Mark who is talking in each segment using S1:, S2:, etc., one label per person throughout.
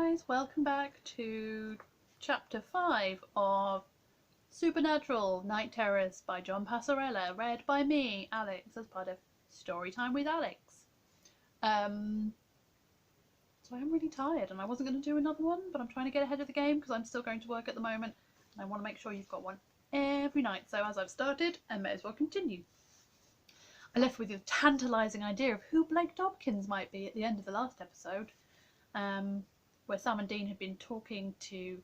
S1: guys, welcome back to chapter 5 of Supernatural Night Terrors by John Passarella, read by me, Alex, as part of Storytime with Alex. So I'm really tired and I wasn't going to do another one, but I'm trying to get ahead of the game because I'm still going to work at the moment and I want to make sure you've got one every night. So as I've started, I may as well continue. I left with a tantalising idea of who Blake Dobkins might be at the end of the last episode. Where Sam and Dean had been talking to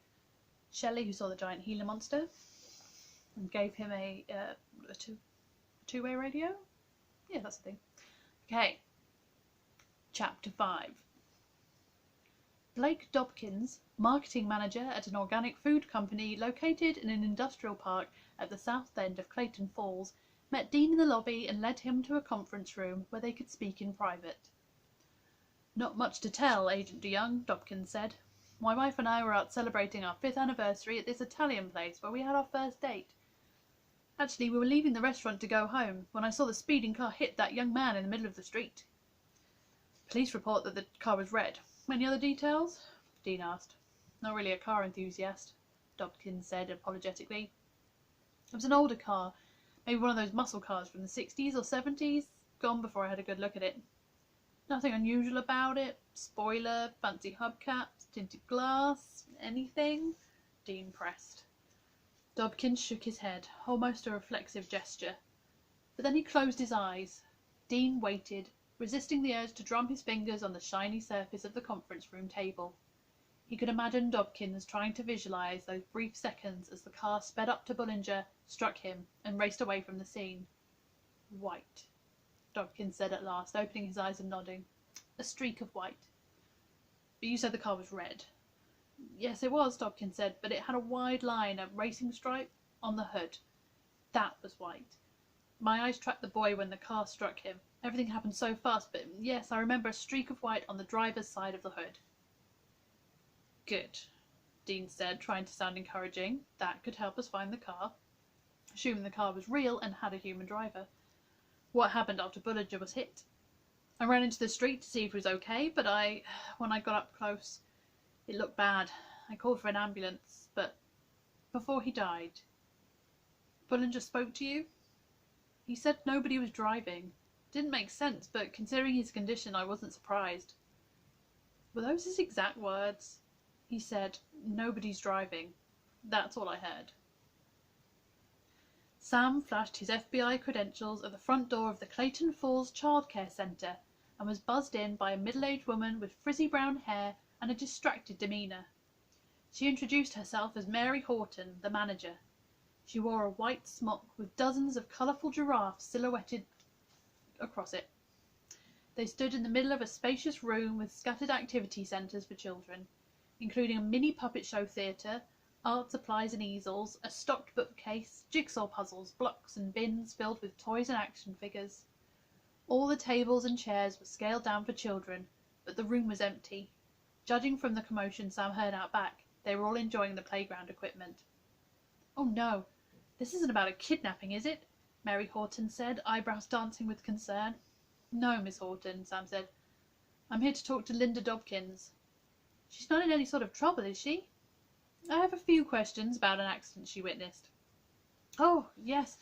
S1: Shelley, who saw the giant Gila monster, and gave him a two-way radio? Yeah, that's the thing. Okay. Chapter 5. Blake Dobkins, marketing manager at an organic food company located in an industrial park at the south end of Clayton Falls, met Dean in the lobby and led him to a conference room where they could speak in private. "Not much to tell, Agent DeYoung," Dobkins said. "My wife and I were out celebrating our 5th anniversary at this Italian place where we had our first date. Actually, we were leaving the restaurant to go home when I saw the speeding car hit that young man in the middle of the street. Police report that the car was red. Any other details?" Dean asked. "Not really a car enthusiast," Dobkins said apologetically. "It was an older car, maybe one of those muscle cars from the 60s or 70s, gone before I had a good look at it. Nothing unusual about it. Spoiler, fancy hubcaps, tinted glass, anything?" Dean pressed. Dobkins shook his head, almost a reflexive gesture. But then he closed his eyes. Dean waited, resisting the urge to drum his fingers on the shiny surface of the conference room table. He could imagine Dobkins trying to visualise those brief seconds as the car sped up to Bullinger, struck him, and raced away from the scene. "White," Dobkins said at last, opening his eyes and nodding. "A streak of white. But you said the car was red." "Yes, it was," Dobkins said, "but it had a wide line, a racing stripe, on the hood. That was white. My eyes tracked the boy when the car struck him. Everything happened so fast, but yes, I remember a streak of white on the driver's side of the hood." "Good," Dean said, trying to sound encouraging. "That could help us find the car, assuming the car was real and had a human driver. What happened after Bullinger was hit?" "I ran into the street to see if he was okay, but when I got up close, it looked bad. I called for an ambulance, but before he died." "Bullinger spoke to you?" "He said nobody was driving. Didn't make sense, but considering his condition, I wasn't surprised." "Were those his exact words?" "He said, 'Nobody's driving.' That's all I heard." Sam flashed his FBI credentials at the front door of the Clayton Falls Child Care Centre and was buzzed in by a middle-aged woman with frizzy brown hair and a distracted demeanour. She introduced herself as Mary Horton, the manager. She wore a white smock with dozens of colourful giraffes silhouetted across it. They stood in the middle of a spacious room with scattered activity centres for children, including a mini puppet show theatre, art supplies and easels, a stocked bookcase, jigsaw puzzles, blocks and bins filled with toys and action figures. All the tables and chairs were scaled down for children, but the room was empty. Judging from the commotion Sam heard out back, they were all enjoying the playground equipment. "Oh no, this isn't about a kidnapping, is it?" Mary Horton said, eyebrows dancing with concern. "No, Miss Horton," Sam said. "I'm here to talk to Linda Dobkins." "She's not in any sort of trouble, is she?" "I have a few questions about an accident she witnessed." "Oh, yes,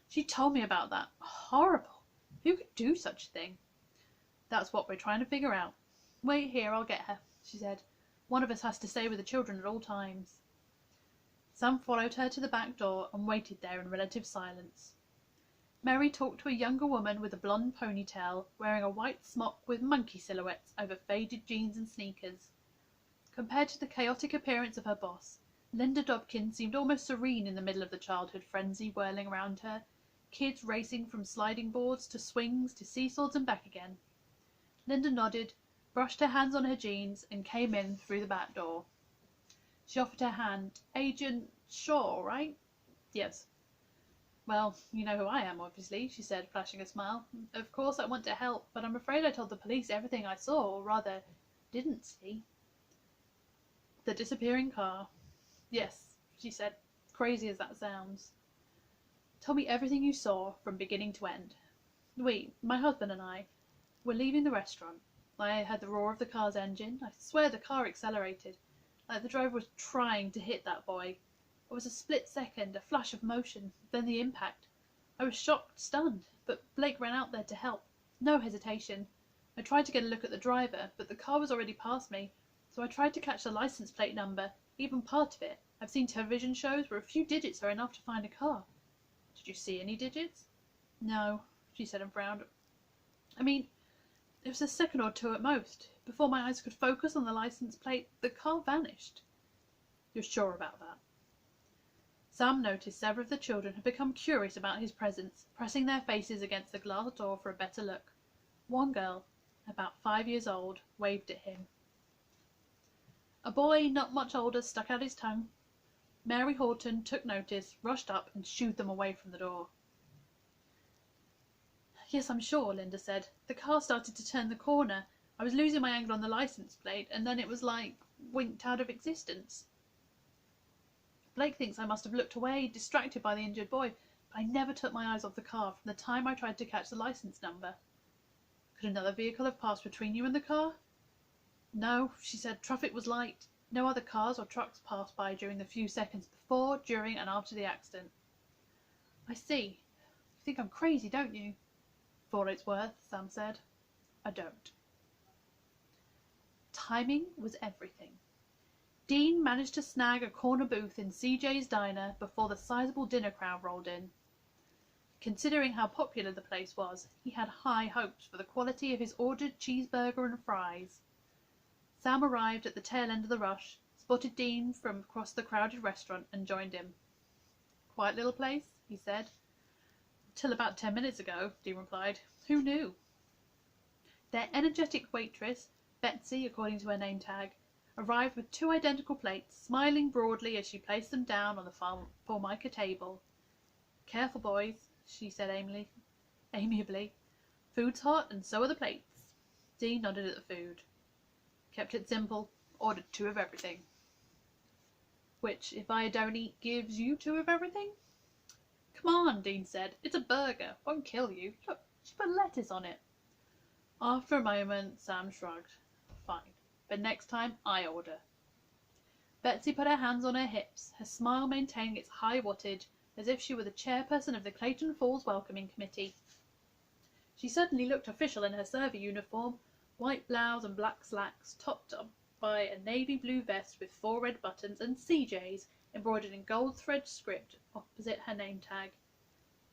S1: she told me about that. Horrible. Who could do such a thing?" "That's what we're trying to figure out. Wait here, I'll get her," she said. "One of us has to stay with the children at all times." Sam followed her to the back door and waited there in relative silence. Mary talked to a younger woman with a blonde ponytail, wearing a white smock with monkey silhouettes over faded jeans and sneakers. Compared to the chaotic appearance of her boss, Linda Dobkins seemed almost serene in the middle of the childhood frenzy whirling around her, kids racing from sliding boards to swings to seesaws and back again. Linda nodded, brushed her hands on her jeans, and came in through the back door. She offered her hand. "Agent Shaw, right?" "Yes." "Well, you know who I am, obviously," she said, flashing a smile. "Of course I want to help, but I'm afraid I told the police everything I saw, or rather, didn't see." "The disappearing car." "Yes," she said, crazy as that sounds. "Tell me everything you saw, from beginning to end." "My husband and I, were leaving the restaurant. I heard the roar of the car's engine. I swear the car accelerated, like the driver was trying to hit that boy. It was a split second, a flash of motion, then the impact. I was shocked, stunned, but Blake ran out there to help. No hesitation. I tried to get a look at the driver, but the car was already past me, so I tried to catch the license plate number, even part of it. I've seen television shows where a few digits are enough to find a car. Did you see any digits? No, she said and frowned. I mean, it was a second or two at most. Before my eyes could focus on the license plate, the car vanished. You're sure about that? Sam noticed several of the children had become curious about his presence, pressing their faces against the glass door for a better look. One girl, about 5 years old, waved at him. A boy not much older stuck out his tongue. Mary Horton took notice, rushed up, and shooed them away from the door. Yes, I'm sure, Linda said. The car started to turn the corner. I was losing my angle on the license plate, and then it was like winked out of existence. Blake thinks I must have looked away, distracted by the injured boy, but I never took my eyes off the car from the time I tried to catch the license number. Could another vehicle have passed between you and the car? No, she said. Traffic was light. No other cars or trucks passed by during the few seconds before, during, and after the accident. I see. You think I'm crazy, don't you? For what it's worth, Sam said. I don't. Timing was everything. Dean managed to snag a corner booth in CJ's diner before the sizable dinner crowd rolled in. Considering how popular the place was, he had high hopes for the quality of his ordered cheeseburger and fries. Sam arrived at the tail end of the rush, spotted Dean from across the crowded restaurant, and joined him. Quiet little place, he said. Till about 10 minutes ago, Dean replied. Who knew? Their energetic waitress, Betsy according to her name tag, arrived with 2 identical plates, smiling broadly as she placed them down on the formica table. Careful, boys, she said amiably. Food's hot, and so are the plates. Dean nodded at the food. Kept it simple, ordered 2 of everything. Which, if I don't eat, gives you 2 of everything? Come on, Dean said. It's a burger. Won't kill you. Look, she put lettuce on it. After a moment, Sam shrugged. Fine. But next time, I order. Betsy put her hands on her hips, her smile maintaining its high wattage, as if she were the chairperson of the Clayton Falls Welcoming Committee. She certainly looked official in her server uniform, white blouse and black slacks, topped up by a navy blue vest with 4 red buttons and CJ's embroidered in gold thread script opposite her name tag.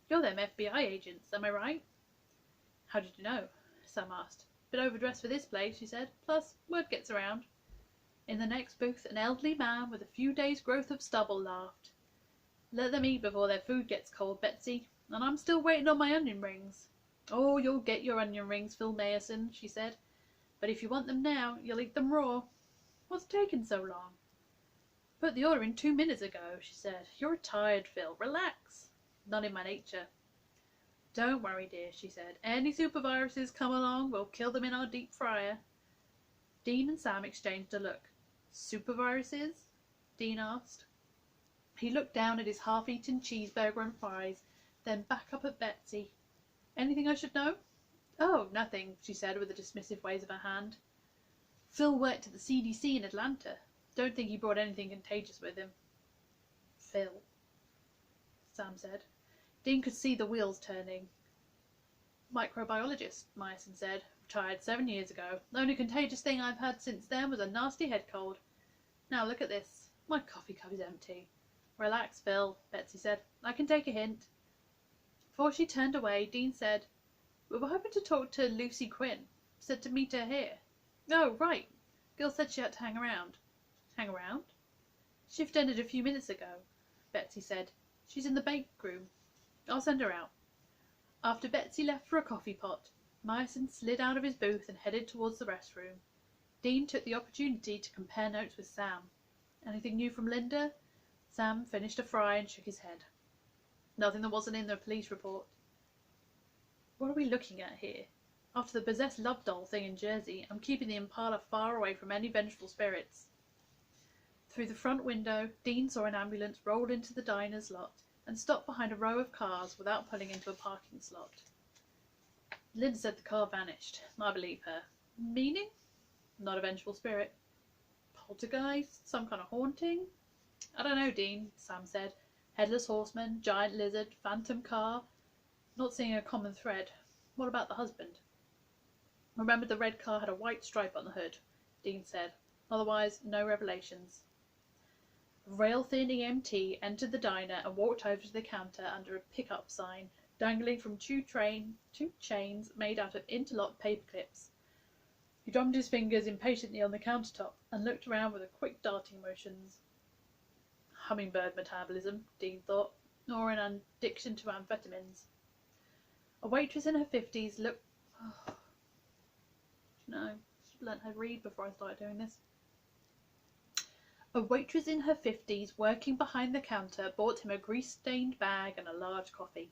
S1: You're them FBI agents, am I right? How did you know? Sam asked. Bit overdressed for this place, she said. Plus, word gets around. In the next booth, an elderly man with a few days' growth of stubble laughed. Let them eat before their food gets cold, Betsy, and I'm still waiting on my onion rings. Oh, you'll get your onion rings, Phil Mayerson, she said. But if you want them now, you'll eat them raw. What's taking so long? Put the order in 2 minutes ago, she said. You're tired, Phil. Relax. Not in my nature. Don't worry, dear, she said. Any superviruses come along, we'll kill them in our deep fryer. Dean and Sam exchanged a look. Superviruses? Dean asked. He looked down at his half-eaten cheeseburger and fries, then back up at Betsy. Anything I should know? Oh, nothing, she said with a dismissive wave of her hand. Phil worked at the CDC in Atlanta. Don't think he brought anything contagious with him. Phil, Sam said. Dean could see the wheels turning. Microbiologist, Meyerson said. Retired 7 years ago. The only contagious thing I've had since then was a nasty head cold. Now look at this. My coffee cup is empty. Relax, Phil, Betsy said. I can take a hint. Before she turned away, Dean said, We were hoping to talk to Lucy Quinn. Said to meet her here. Oh, right. Girl said she had to hang around. Hang around? Shift ended a few minutes ago, Betsy said. She's in the bake room. I'll send her out. After Betsy left for a coffee pot, Meyerson slid out of his booth and headed towards the restroom. Dean took the opportunity to compare notes with Sam. Anything new from Linda? Sam finished a fry and shook his head. Nothing that wasn't in the police report. What are we looking at here? After the possessed love doll thing in Jersey, I'm keeping the Impala far away from any vengeful spirits. Through the front window, Dean saw an ambulance roll into the diner's lot and stop behind a row of cars without pulling into a parking slot. Linda said the car vanished. I believe her. Meaning? Not a vengeful spirit. Poltergeist? Some kind of haunting? I don't know, Dean, Sam said. Headless horseman, giant lizard, phantom car. Not seeing a common thread. What about the husband? Remembered the red car had a white stripe on the hood, Dean said. Otherwise, no revelations. A rail-thin EMT entered the diner and walked over to the counter under a pick-up sign, dangling from two chains made out of interlocked paper clips. He drummed his fingers impatiently on the countertop and looked around with quick darting motions. Hummingbird metabolism, Dean thought, or an addiction to amphetamines. A waitress in her 50s looked... Oh, no, I should learn how to read before I started doing this. A waitress in her 50s working behind the counter bought him a grease-stained bag and a large coffee.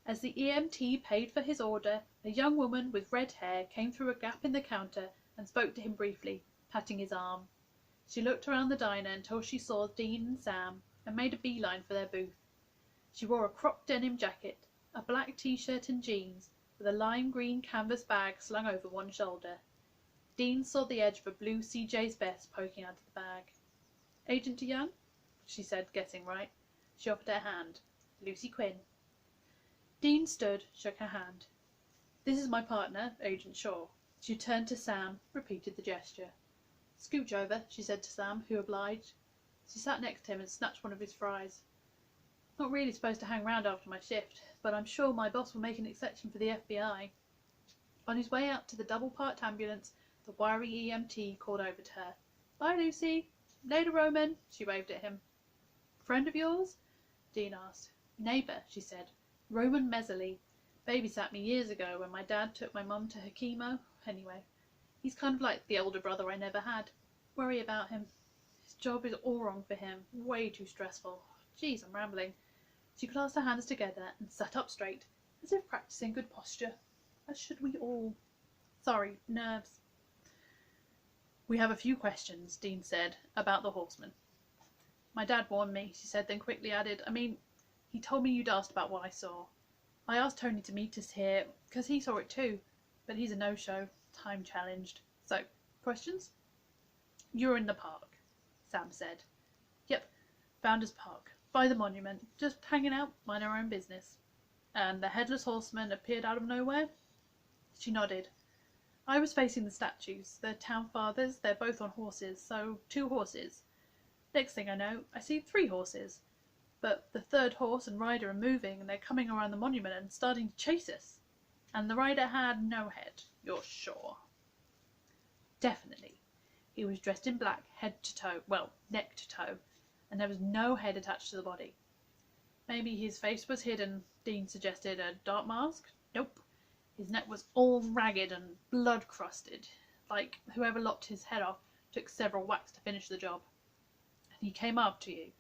S1: As the EMT paid for his order, a young woman with red hair came through a gap in the counter and spoke to him briefly, patting his arm. She looked around the diner until she saw Dean and Sam and made a beeline for their booth. She wore a cropped denim jacket, a black t-shirt and jeans, with a lime green canvas bag slung over one shoulder. Dean saw the edge of a blue CJ's vest poking out of the bag. Agent DeYoung? She said, guessing right. She offered her hand. Lucy Quinn. Dean stood, shook her hand. This is my partner, Agent Shaw. She turned to Sam, repeated the gesture. Scooch over, she said to Sam, who obliged. She sat next to him and snatched one of his fries. Not really supposed to hang round after my shift, but I'm sure my boss will make an exception for the FBI. On his way out to the double-parked ambulance, the wiry EMT called over to her. Bye, Lucy. Later, Roman, she waved at him. Friend of yours? Dean asked. Neighbour, she said. Roman Messerly. Babysat me years ago when my dad took my mum to her chemo. Anyway, he's kind of like the older brother I never had. Worry about him. His job is all wrong for him. Way too stressful. Geez, I'm rambling. She clasped her hands together and sat up straight, as if practising good posture. As should we all. Sorry, nerves. We have a few questions, Dean said, about the horseman. My dad warned me, she said, then quickly added, he told me you'd asked about what I saw. I asked Tony to meet us here, because he saw it too, but he's a no-show, time-challenged. So, questions? You're in the park, Sam said. Yep, Founders Park, by the monument, just hanging out, mind our own business. And the Headless Horseman appeared out of nowhere? She nodded. I was facing the statues, the town fathers, they're both on horses, so 2 horses. Next thing I know, I see 3 horses. But the 3rd horse and rider are moving, and they're coming around the monument and starting to chase us. And the rider had no head, you're sure? Definitely. He was dressed in black, head to toe, well, neck to toe, and there was no head attached to the body. Maybe his face was hidden, Dean suggested. A dark mask? Nope. His neck was all ragged and blood-crusted, like whoever lopped his head off took several whacks to finish the job. And he came after you.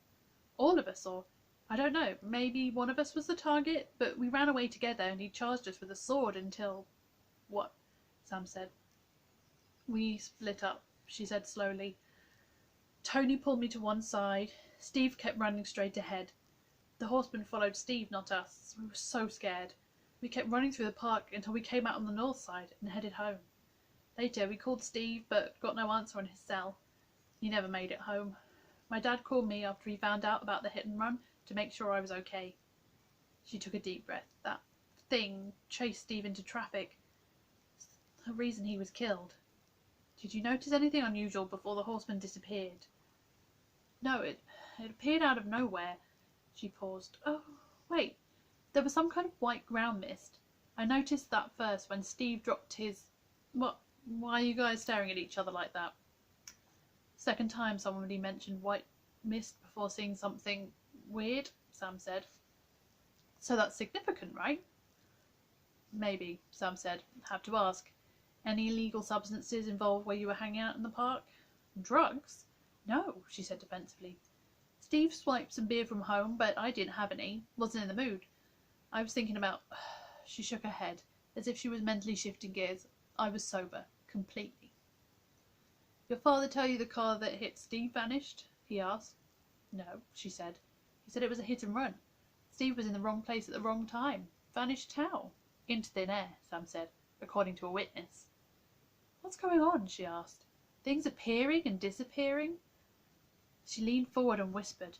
S1: All of us, or I don't know, maybe one of us was the target, but we ran away together and he charged us with a sword until... What? Sam said. We split up, she said slowly. Tony pulled me to one side. Steve kept running straight ahead. The horseman followed Steve, not us. We were so scared. We kept running through the park until we came out on the north side and headed home. Later we called Steve, but got no answer on his cell. He never made it home. My dad called me after he found out about the hit and run to make sure I was okay. She took a deep breath. That thing chased Steve into traffic. It's the reason he was killed. Did you notice anything unusual before the horseman disappeared? No, it appeared out of nowhere. She paused. Oh, wait. There was some kind of white ground mist. I noticed that first when Steve dropped his... What? Why are you guys staring at each other like that? Second time somebody mentioned white mist before seeing something weird, Sam said. So that's significant, right? Maybe, Sam said. Have to ask. Any illegal substances involved where you were hanging out in the park? Drugs? No, she said defensively. Steve swiped some beer from home, but I didn't have any. Wasn't in the mood. I was thinking about... She shook her head, as if she was mentally shifting gears. I was sober. Completely. Your father tell you the car that hit Steve vanished? He asked. No, she said. He said it was a hit and run. Steve was in the wrong place at the wrong time. Vanished how? Into thin air, Sam said, according to a witness. What's going on? She asked. Things appearing and disappearing? She leaned forward and whispered,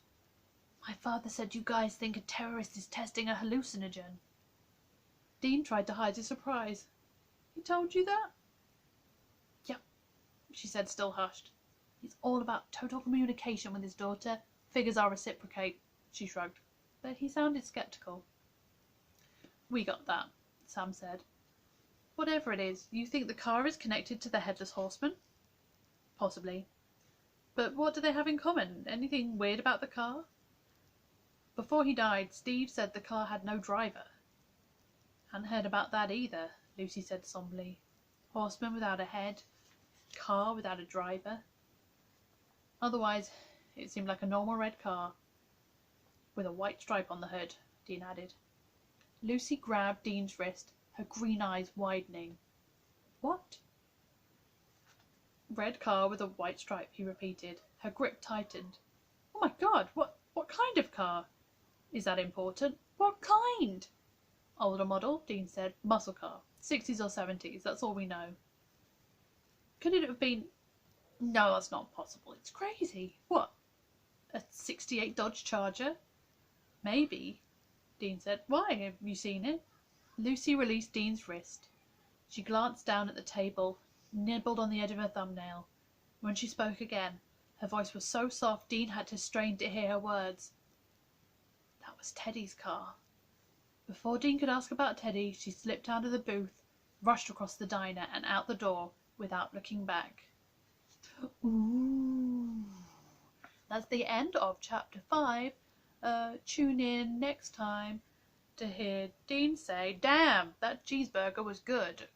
S1: My father said you guys think a terrorist is testing a hallucinogen. Dean tried to hide his surprise. He told you that? Yep, she said, still hushed. He's all about total communication with his daughter. Figures I'll reciprocate, she shrugged. But he sounded sceptical. We got that, Sam said. Whatever it is, you think the car is connected to the Headless Horseman? Possibly. But what do they have in common? Anything weird about the car? Before he died, Steve said the car had no driver. Hadn't heard about that either, Lucy said somberly. Horseman without a head, car without a driver. Otherwise, it seemed like a normal red car, with a white stripe on the hood, Dean added. Lucy grabbed Dean's wrist, her green eyes widening. What? Red car with a white stripe, he repeated. Her grip tightened. Oh my God, what kind of car? Is that important? What kind? Older model, Dean said. Muscle car. 60s or 70s, that's all we know. Could it have been... No, that's not possible. It's crazy. What? A 68 Dodge Charger? Maybe, Dean said. Why? Have you seen it? Lucy released Dean's wrist. She glanced down at the table, nibbled on the edge of her thumbnail. When she spoke again, her voice was so soft Dean had to strain to hear her words. That was Teddy's car. Before Dean could ask about Teddy, she slipped out of the booth, rushed across the diner and out the door without looking back. Ooh. That's the end of chapter 5. Tune in next time to hear Dean say, Damn, that cheeseburger was good.